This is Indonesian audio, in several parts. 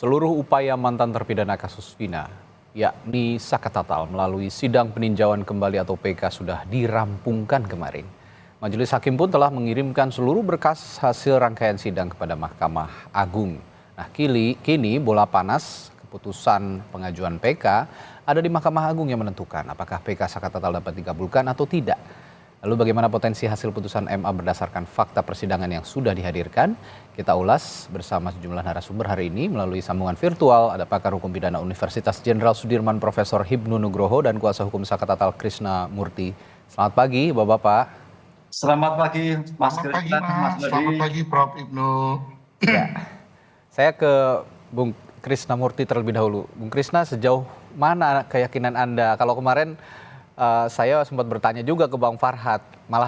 Seluruh upaya mantan terpidana kasus Vina, yakni Saka Tatal melalui sidang peninjauan kembali atau PK sudah dirampungkan kemarin. Majelis Hakim pun telah mengirimkan seluruh berkas hasil rangkaian sidang kepada Mahkamah Agung. Nah, kini bola panas keputusan pengajuan PK ada di Mahkamah Agung yang menentukan apakah PK Saka Tatal dapat dikabulkan atau tidak. Lalu bagaimana potensi hasil putusan MA berdasarkan fakta persidangan yang sudah dihadirkan? Kita ulas bersama sejumlah narasumber hari ini melalui sambungan virtual. Ada pakar hukum pidana Universitas Jenderal Sudirman Profesor Hibnu Nugroho dan kuasa hukum Saka Tatal Krishna Murty. Selamat pagi Bapak-Bapak. Selamat pagi Mas Krishna, Mas Lodi. Selamat pagi Prof. Ibnu. Ya. Saya ke Bung Krishna Murty terlebih dahulu. Bung Krishna, sejauh mana keyakinan Anda? Kalau kemarin saya sempat bertanya juga ke Bang Farhad, malah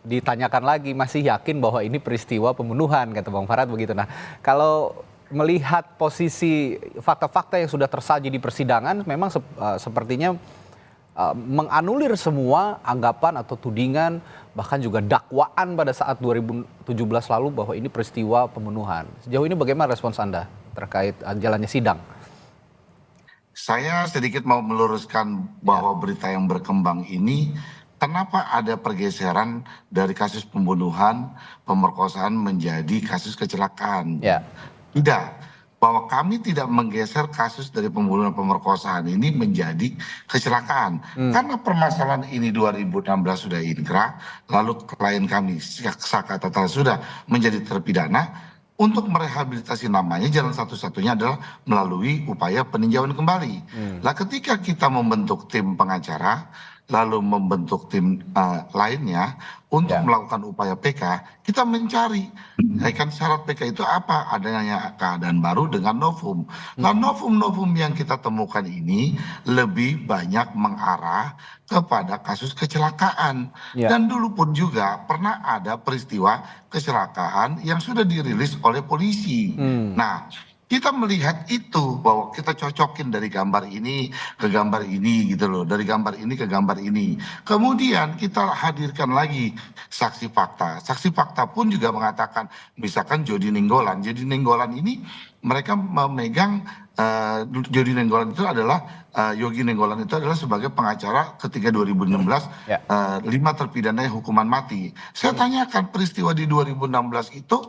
ditanyakan lagi, masih yakin bahwa ini peristiwa pembunuhan, kata Bang Farhad begitu. Nah, kalau melihat posisi fakta-fakta yang sudah tersaji di persidangan, memang sepertinya menganulir semua anggapan atau tudingan, bahkan juga dakwaan pada saat 2017 lalu bahwa ini peristiwa pembunuhan. Sejauh ini bagaimana respons Anda terkait jalannya sidang? Saya sedikit mau meluruskan bahwa berita yang berkembang ini, kenapa ada pergeseran dari kasus pembunuhan, pemerkosaan menjadi kasus kecelakaan. Ya. Tidak, bahwa kami tidak menggeser kasus dari pembunuhan pemerkosaan ini menjadi kecelakaan. Karena permasalahan ini 2016 sudah inkrah, lalu klien kami Saka Tatal sudah menjadi terpidana. Untuk merehabilitasi namanya, jalan satu-satunya adalah melalui upaya peninjauan kembali. Nah, ketika kita membentuk tim pengacara, lalu membentuk tim lainnya untuk melakukan upaya PK, kita mencari kan syarat PK itu apa? Adanya keadaan baru dengan novum. Nah, novum-novum yang kita temukan ini lebih banyak mengarah kepada kasus kecelakaan. Dan dulu pun juga pernah ada peristiwa kecelakaan yang sudah dirilis oleh polisi. Nah, kita melihat itu bahwa kita cocokin dari gambar ini ke gambar ini gitu loh, dari gambar ini ke gambar ini. Kemudian kita hadirkan lagi saksi fakta. Saksi fakta pun juga mengatakan, misalkan Jody Nenggolan. Jody Nenggolan ini mereka memegang Jody Nenggolan itu adalah Yogi Nenggolan itu adalah sebagai pengacara ketika 2016 5 terpidana hukuman mati. Saya tanyakan peristiwa di 2016 itu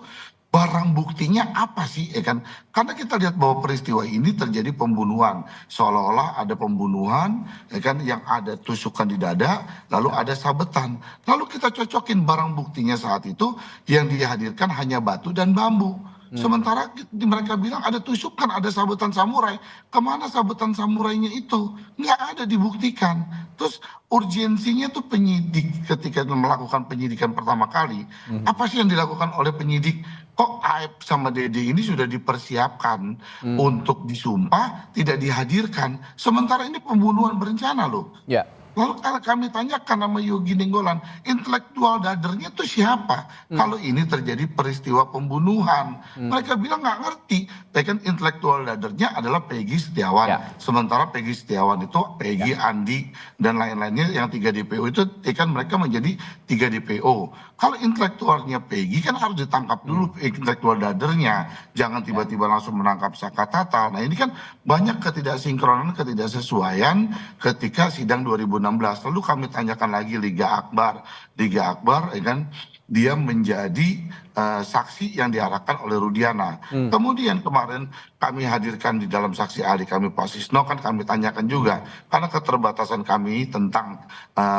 barang buktinya apa sih, ya kan? Karena kita lihat bahwa peristiwa ini terjadi pembunuhan, seolah-olah ada pembunuhan, ya kan, yang ada tusukan di dada, lalu ada sabetan. Lalu kita cocokin barang buktinya saat itu yang dihadirkan hanya batu dan bambu. Sementara mereka bilang ada tusukan, ada sabetan samurai. Kemana sabetan samurainya itu? Nggak ada dibuktikan. Terus urgensinya tuh penyidik ketika melakukan penyidikan pertama kali. Apa sih yang dilakukan oleh penyidik? Kok Aep sama Dede ini sudah dipersiapkan untuk disumpah, tidak dihadirkan. Sementara ini pembunuhan berencana loh. Ya. Lalu kalau kami tanyakan nama Yogi Nenggolan, intelektual dadernya itu siapa? Kalau ini terjadi peristiwa pembunuhan, mereka bilang nggak ngerti. Kan intelektual dadernya adalah Peggy Setiawan. Sementara Peggy Setiawan itu Peggy, Andi, dan lain-lainnya yang 3 DPO itu kan mereka menjadi 3 DPO. Kalau intelektualnya Peggy kan harus ditangkap dulu intelektual dadernya. Jangan tiba-tiba langsung menangkap Saka Tatal. Nah, ini kan banyak ketidaksinkronan, ketidaksesuaian ketika sidang 2016. Lalu kami tanyakan lagi Liga Akbar, ya kan, dia menjadi saksi yang diarahkan oleh Rudiana. Kemudian kemarin kami hadirkan di dalam saksi ahli kami Pak Sisno, kan kami tanyakan juga karena keterbatasan kami tentang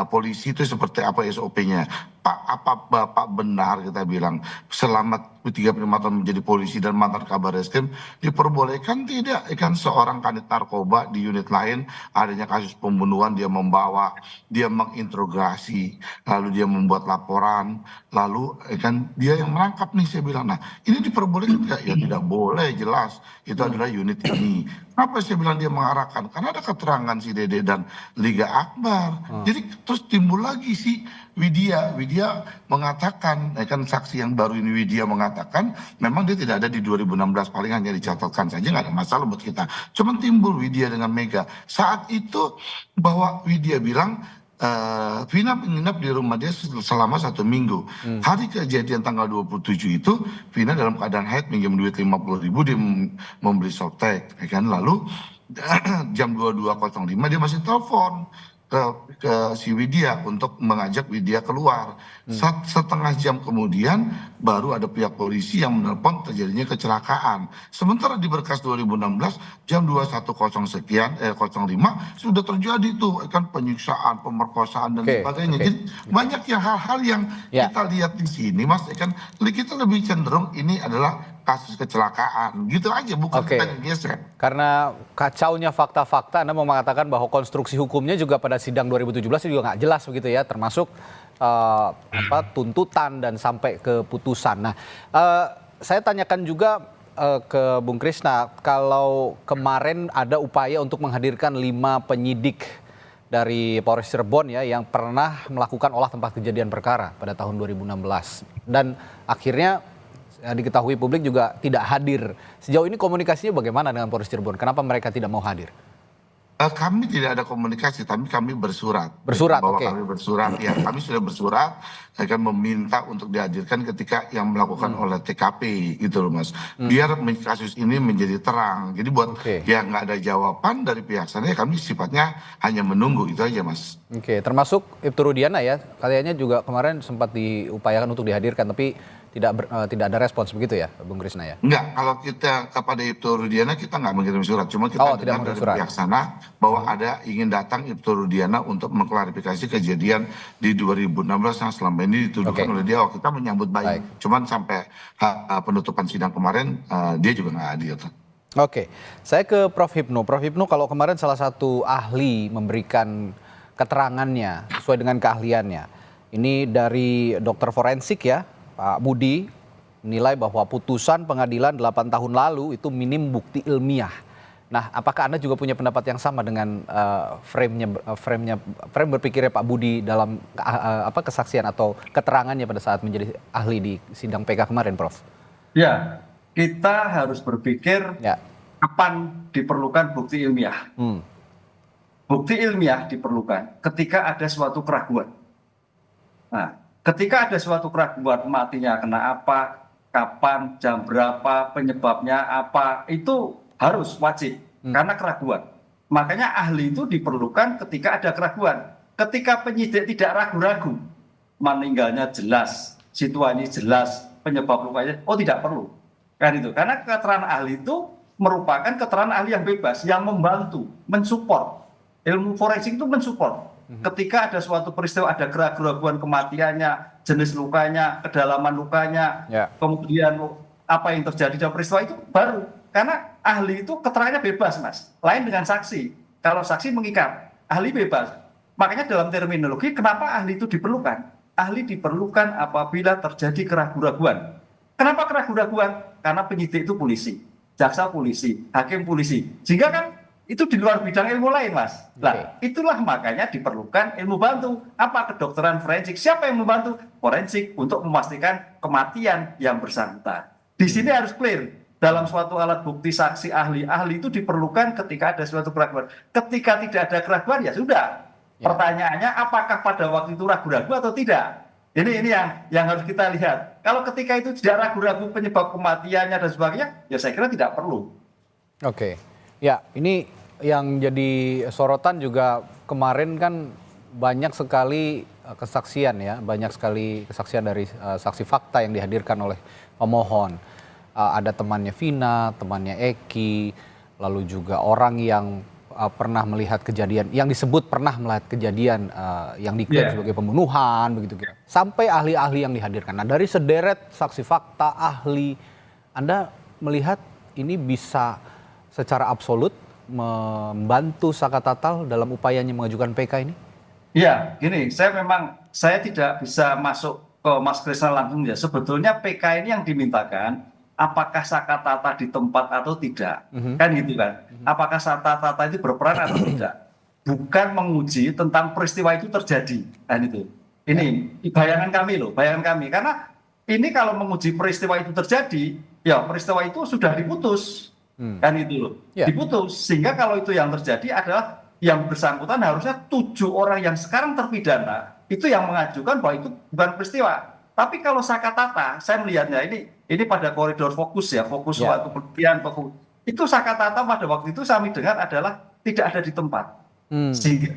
polisi itu seperti apa SOP-nya. Pak, apa Bapak benar, kita bilang, selama 35 tahun menjadi polisi dan mantan kabar reskrim, diperbolehkan tidak kan seorang kanit narkoba di unit lain adanya kasus pembunuhan, dia membawa, dia menginterogasi, lalu dia membuat laporan, lalu kan dia yang menangkap nih, saya bilang. Nah, ini diperbolehkan tidak? Ya tidak boleh, jelas itu adalah unit ini. Kenapa saya bilang dia mengarahkan? Karena ada keterangan si Dede dan Liga Akbar. Jadi terus timbul lagi si Widya mengatakan, kan saksi yang baru ini Widya mengatakan memang dia tidak ada di 2016, paling hanya dicatatkan saja, nggak ada masalah buat kita. Cuman timbul Widya dengan Mega saat itu bahwa Widya bilang Vina menginap di rumah dia selama 1 minggu. Hari kejadian tanggal 27 itu, Vina dalam keadaan haid minjem duit 50.000, dia membeli softtek, ya kan? Lalu jam 22.05 dia masih telepon ke si Widya untuk mengajak Widya keluar. Setengah jam kemudian baru ada pihak polisi yang menelpon terjadinya kecelakaan. Sementara di berkas 2016 jam 21.00 sekian 05 sudah terjadi tuh kan penyiksaan, pemerkosaan dan sebagainya. Jadi banyak hal-hal yang kita lihat di sini, Mas, kan kita lebih cenderung ini adalah kasus kecelakaan gitu aja, bukan kita geser. Karena kacaunya fakta-fakta, Anda mau mengatakan bahwa konstruksi hukumnya juga pada sidang 2017 juga nggak jelas begitu ya, termasuk tuntutan dan sampai ke putusan. Nah, saya tanyakan juga ke Bung Krisna, kalau kemarin ada upaya untuk menghadirkan 5 penyidik dari Polres Cirebon ya yang pernah melakukan olah tempat kejadian perkara pada tahun 2016 dan akhirnya diketahui publik juga tidak hadir. Sejauh ini komunikasinya bagaimana dengan Polres Cirebon? Kenapa mereka tidak mau hadir? Kami tidak ada komunikasi, tapi kami bersurat. Bersurat, Kami bersurat, ya kami sudah bersurat akan meminta untuk dihadirkan ketika yang melakukan oleh TKP gitu loh, Mas. Biar kasus ini menjadi terang. Jadi buat ya nggak ada jawaban dari pihak sana, ya kami sifatnya hanya menunggu itu aja, Mas. Termasuk Ibtu Rudiana ya, kayaknya juga kemarin sempat diupayakan untuk dihadirkan, tapi tidak ada respons begitu ya, Bung Krisna ya? Enggak, kalau kita kepada Ibtu Rudiana kita nggak mengirim surat, cuma kita dengar dari pihak sana bahwa ada ingin datang Ibtu Rudiana untuk mengklarifikasi kejadian di 2016 yang selama ini dituduhkan oleh dia. Kita menyambut baik. Cuman sampai penutupan sidang kemarin dia juga nggak hadir. Saya ke Prof. Hipnu. Prof. Hipnu, kalau kemarin salah satu ahli memberikan keterangannya sesuai dengan keahliannya, ini dari dokter forensik ya, Pak Budi, menilai bahwa putusan pengadilan 8 tahun lalu itu minim bukti ilmiah. Nah, apakah Anda juga punya pendapat yang sama dengan frame berpikirnya Pak Budi dalam kesaksian atau keterangannya pada saat menjadi ahli di sidang PK kemarin, Prof? Ya, kita harus berpikir kapan diperlukan bukti ilmiah. Bukti ilmiah diperlukan ketika ada suatu keraguan. Nah, ketika ada suatu keraguan, matinya kena apa, kapan, jam berapa, penyebabnya apa, itu harus wajib karena keraguan. Makanya ahli itu diperlukan ketika ada keraguan. Ketika penyidik tidak ragu-ragu, meninggalnya jelas, situasinya jelas, penyebab lukanya, tidak perlu. Kan itu. Karena keterangan ahli itu merupakan keterangan ahli yang bebas, yang membantu, mensupport. Ilmu forensik itu mensupport. Ketika ada suatu peristiwa, ada keraguan kematiannya, jenis lukanya, kedalaman lukanya, kemudian apa yang terjadi dalam peristiwa itu baru. Karena ahli itu keterangannya bebas, Mas. Lain dengan saksi. Kalau saksi mengikat, ahli bebas. Makanya dalam terminologi, kenapa ahli itu diperlukan? Ahli diperlukan apabila terjadi keraguan. Kenapa keraguan? Karena penyidik itu polisi, jaksa polisi, hakim polisi. Sehingga kan itu di luar bidang ilmu lain, Mas. Nah, itulah makanya diperlukan ilmu bantu. Apa? Kedokteran forensik. Siapa yang membantu? Forensik untuk memastikan kematian yang bersangkutan. Di sini harus clear. Dalam suatu alat bukti saksi ahli itu diperlukan ketika ada suatu keraguan. Ketika tidak ada keraguan, ya sudah. Pertanyaannya, apakah pada waktu itu ragu-ragu atau tidak? Ini yang harus kita lihat. Kalau ketika itu tidak ragu-ragu penyebab kematiannya dan sebagainya, ya saya kira tidak perlu. Ya, ini yang jadi sorotan juga kemarin kan banyak sekali kesaksian ya, banyak sekali kesaksian dari saksi fakta yang dihadirkan oleh pemohon. Ada temannya Vina, temannya Eki, lalu juga orang yang pernah melihat kejadian, yang disebut pernah melihat kejadian yang diklaim sebagai pembunuhan, begitu kira. Sampai ahli-ahli yang dihadirkan. Nah, dari sederet saksi fakta, ahli, Anda melihat ini bisa secara absolut membantu Saka Tatal dalam upayanya mengajukan PK ini? Iya, gini, saya tidak bisa masuk ke Mas Krisna langsung ya. Sebetulnya PK ini yang dimintakan, apakah Saka Tatal di tempat atau tidak, kan gitu kan? Apakah Saka Tatal itu berperan atau tidak? Bukan menguji tentang peristiwa itu terjadi, kan itu. Ini bayangan kami loh, karena ini kalau menguji peristiwa itu terjadi, ya peristiwa itu sudah diputus. Kan itu loh, diputus. Sehingga kalau itu yang terjadi adalah yang bersangkutan harusnya 7 orang yang sekarang terpidana itu yang mengajukan bahwa itu bukan peristiwa. Tapi kalau Sakatata, saya melihatnya ini pada koridor fokus ya, fokus suatu penelitian, itu Sakatata pada waktu itu kami dengar adalah tidak ada di tempat, sehingga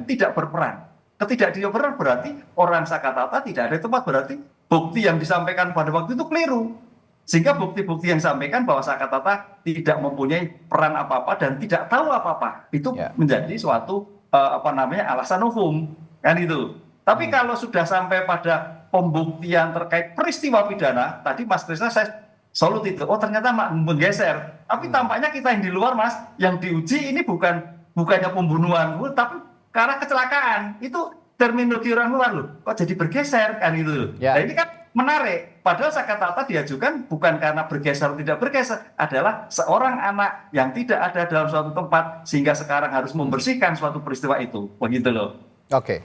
tidak berperan. Ketidakberperan berarti orang Sakatata tidak ada di tempat, berarti bukti yang disampaikan pada waktu itu keliru. Sehingga bukti-bukti yang disampaikan bahwa Sakatata tidak mempunyai peran apa-apa dan tidak tahu apa-apa, itu menjadi suatu alasan hukum, kan itu. Tapi kalau sudah sampai pada pembuktian terkait peristiwa pidana, tadi Mas Krisna saya solut itu, oh ternyata menggeser. Tapi tampaknya kita yang di luar, Mas, yang diuji ini bukannya pembunuhan, tapi karena kecelakaan. Itu terminologi orang luar loh, kok jadi bergeser kan itu. Nah ini kan menarik, padahal Sakatata diajukan bukan karena bergeser atau tidak bergeser, adalah seorang anak yang tidak ada dalam suatu tempat sehingga sekarang harus membersihkan suatu peristiwa itu, begitu loh. Oke,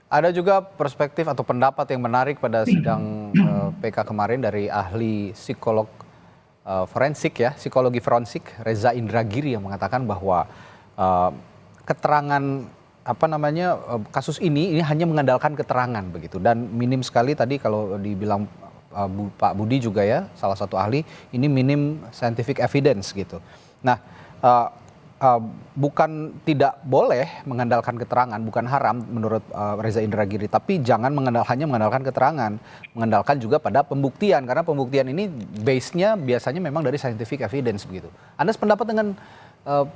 ada juga perspektif atau pendapat yang menarik pada sidang PK kemarin dari ahli psikolog forensik ya, psikologi forensik Reza Indragiri yang mengatakan bahwa keterangan kasus ini hanya mengandalkan keterangan begitu, dan minim sekali tadi kalau dibilang Pak Budi juga ya, salah satu ahli, ini minim scientific evidence gitu. Nah, bukan tidak boleh mengandalkan keterangan, bukan haram menurut Reza Indragiri, tapi jangan hanya mengandalkan keterangan, mengandalkan juga pada pembuktian, karena pembuktian ini base-nya biasanya memang dari scientific evidence begitu. Anda sependapat dengan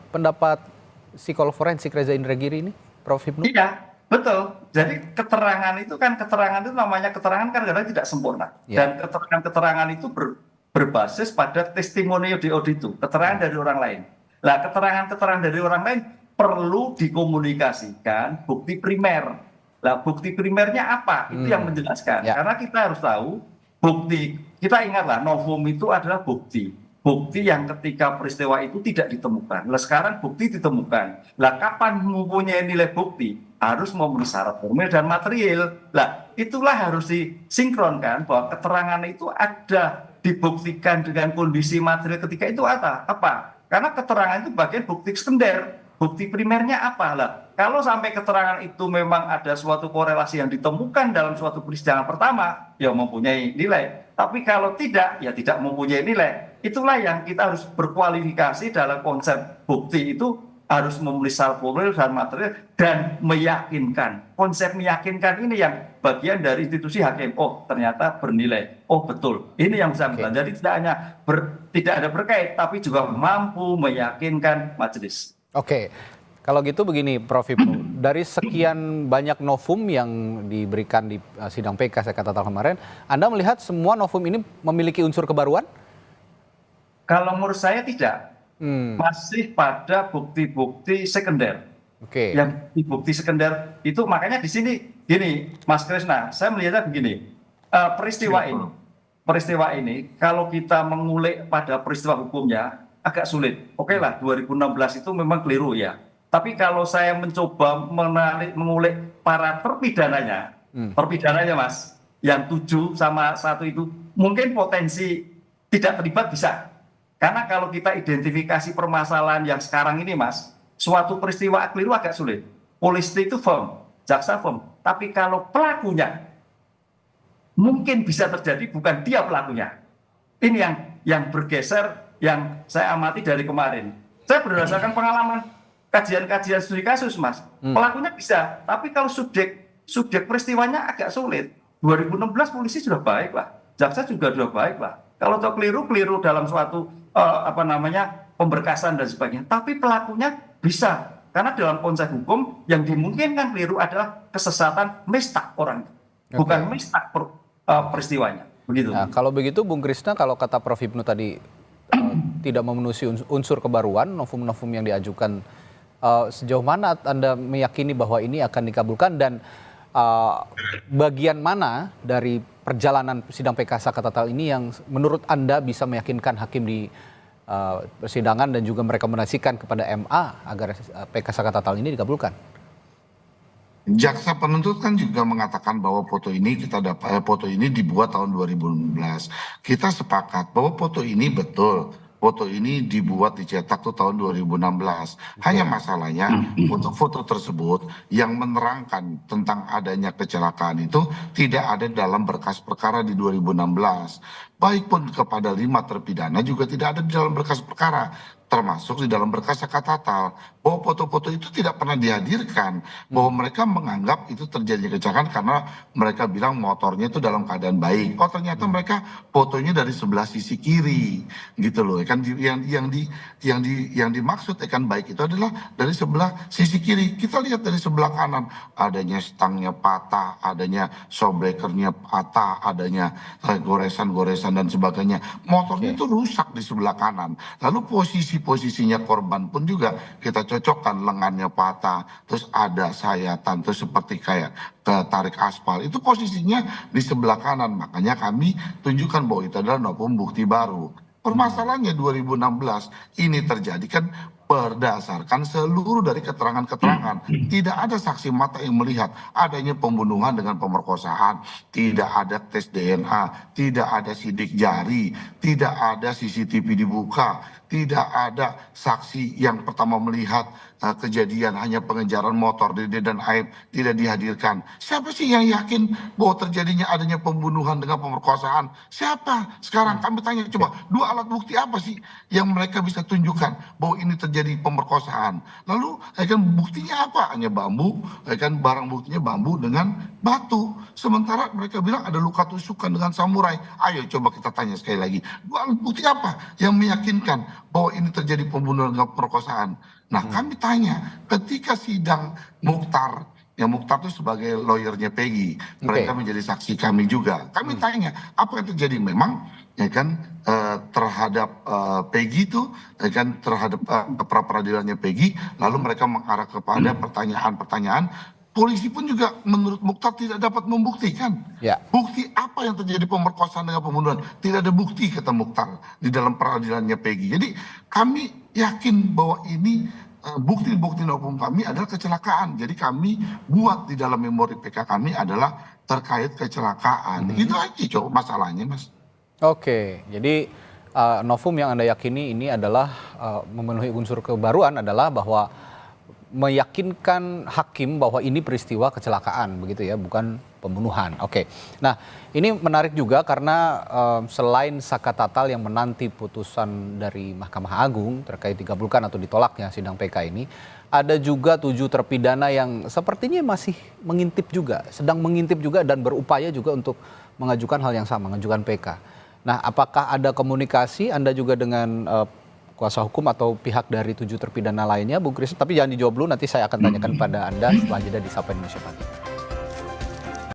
pendapat psikolog forensik Reza Indragiri ini, Prof. Hipnu? Iya, betul. Jadi keterangan itu namanya keterangan kan kadang tidak sempurna. Dan keterangan itu berbasis pada testimonio di auditu, keterangan dari orang lain. Nah, keterangan dari orang lain perlu dikomunikasikan bukti primer. Nah, bukti primernya apa? Itu yang menjelaskan. Karena kita harus tahu bukti, kita ingatlah novum itu adalah bukti yang ketika peristiwa itu tidak ditemukan. Nah, sekarang bukti ditemukan. Nah, kapan mempunyai nilai bukti? Harus memenuhi syarat formil dan material. Nah, itulah harus disinkronkan bahwa keterangan itu ada dibuktikan dengan kondisi material ketika itu apa? Karena keterangan itu bagian bukti sekunder. Bukti primernya apa? Lah, kalau sampai keterangan itu memang ada suatu korelasi yang ditemukan dalam suatu persidangan pertama, ya mempunyai nilai. Tapi kalau tidak, ya tidak mempunyai nilai. Itulah yang kita harus berkualifikasi dalam konsep bukti itu harus memenuhi syarat formil dan material dan meyakinkan. Konsep meyakinkan ini yang bagian dari institusi hakim. Oh, ternyata bernilai. Oh, betul. Ini yang bersangkutan. Jadi tidak hanya tidak ada berkait, tapi juga mampu meyakinkan majelis. Oke. Kalau gitu begini, Prof. Hipnu, dari sekian banyak novum yang diberikan di sidang PK Sakatata kemarin, Anda melihat semua novum ini memiliki unsur kebaruan? Kalau menurut saya tidak, masih pada bukti-bukti sekunder. Yang bukti sekunder itu makanya di sini gini, Mas Krisna, saya melihatnya begini, peristiwa ini kalau kita mengulik pada peristiwa hukumnya agak sulit. Oke lah, 2016 itu memang keliru ya. Tapi kalau saya mencoba mengulik para terpidananya Mas, yang 7 sama 1 itu mungkin potensi tidak terlibat bisa. Karena kalau kita identifikasi permasalahan yang sekarang ini, Mas, suatu peristiwa keliru agak sulit. Polisi itu firm, jaksa firm. Tapi kalau pelakunya, mungkin bisa terjadi bukan dia pelakunya. Ini yang bergeser, yang saya amati dari kemarin. Saya berdasarkan pengalaman kajian-kajian studi kasus, Mas. Pelakunya bisa, tapi kalau subjek peristiwanya agak sulit. 2016 polisi sudah baik lah, jaksa juga sudah baik lah. Kalau keliru dalam suatu pemberkasan dan sebagainya, tapi pelakunya bisa, karena dalam konsep hukum yang dimungkinkan keliru adalah kesesatan mistak orang, bukan mistak peristiwanya. Begitu. Nah, kalau begitu, Bung Krisna, kalau kata Prof. Hipnu tadi tidak memenuhi unsur kebaruan, novum-novum yang diajukan, sejauh mana Anda meyakini bahwa ini akan dikabulkan, dan bagian mana dari perjalanan sidang PK Sakatata ini yang menurut Anda bisa meyakinkan hakim di persidangan dan juga merekomendasikan kepada MA agar PK Sakatata ini dikabulkan? Jaksa penuntut kan juga mengatakan bahwa foto ini dibuat tahun 2016. Kita sepakat bahwa foto ini betul foto ini dibuat dicetak tuh tahun 2016. Hanya masalahnya foto-foto tersebut yang menerangkan tentang adanya kecelakaan itu tidak ada dalam berkas perkara di 2016. Baik pun kepada 5 terpidana juga tidak ada di dalam berkas perkara, termasuk di dalam berkas Sakatatal, bahwa foto-foto itu tidak pernah dihadirkan, bahwa mereka menganggap itu terjadi kecelakaan karena mereka bilang motornya itu dalam keadaan baik. Oh ternyata mereka fotonya dari sebelah sisi kiri, gitu loh. Kan yang dimaksud ikan baik itu adalah dari sebelah sisi kiri. Kita lihat dari sebelah kanan, adanya stangnya patah, adanya showbreakernya patah, adanya goresan-goresan dan sebagainya. Motornya itu rusak di sebelah kanan. Lalu posisinya korban pun juga kita cocokkan, lengannya patah, terus ada sayatan, terus seperti kayak ketarik aspal. Itu posisinya di sebelah kanan. Makanya kami tunjukkan bahwa itu adalah novum bukti baru. Permasalahannya 2016 ini terjadi kan berdasarkan seluruh dari keterangan-keterangan. Tidak ada saksi mata yang melihat adanya pembunuhan dengan pemerkosaan. Tidak ada tes DNA, tidak ada sidik jari, tidak ada CCTV dibuka, tidak ada saksi yang pertama melihat kejadian, hanya pengejaran motor Dede dan Aib tidak dihadirkan. Siapa sih yang yakin bahwa terjadinya adanya pembunuhan dengan pemerkosaan? Siapa? Sekarang kami tanya, coba 2 alat bukti apa sih yang mereka bisa tunjukkan bahwa ini terjadi pemerkosaan? Lalu kan buktinya apa? Hanya bambu, kan barang buktinya bambu dengan batu. Sementara mereka bilang ada luka tusukan dengan samurai. Ayo coba kita tanya sekali lagi, 2 alat bukti apa yang meyakinkan bahwa ini terjadi pembunuhan dengan pemerkosaan? Nah kami tanya, ketika sidang Mukhtar, ya Mukhtar itu sebagai lawyernya Peggy, mereka menjadi saksi kami juga. Kami tanya, apa yang terjadi memang ya kan terhadap Peggy itu, ya kan terhadap pra peradilannya Peggy, lalu mereka mengarah kepada pertanyaan-pertanyaan. Polisi pun juga menurut Mukhtar tidak dapat membuktikan. Bukti apa yang terjadi pemerkosaan dengan pembunuhan? Tidak ada bukti, kata Mukhtar, di dalam peradilannya Peggy. Jadi kami yakin bahwa ini bukti-bukti novum kami adalah kecelakaan. Jadi kami buat di dalam memori PK kami adalah terkait kecelakaan. Itu aja coba masalahnya, Mas. Oke, jadi novum yang Anda yakini ini adalah memenuhi unsur kebaruan adalah bahwa meyakinkan hakim bahwa ini peristiwa kecelakaan, begitu ya, bukan pembunuhan. Oke, nah ini menarik juga karena selain Sakatatal yang menanti putusan dari Mahkamah Agung terkait dikabulkan atau ditolaknya sidang PK ini, ada juga 7 terpidana yang sepertinya masih mengintip juga, sedang mengintip juga dan berupaya juga untuk mengajukan hal yang sama, mengajukan PK. Nah, apakah ada komunikasi Anda juga dengan kuasa hukum atau pihak dari 7 terpidana lainnya, Bung Christian? Tapi jangan dijawab dulu, nanti saya akan tanyakan pada Anda setelah jeda di Sapa Indonesia Pagi.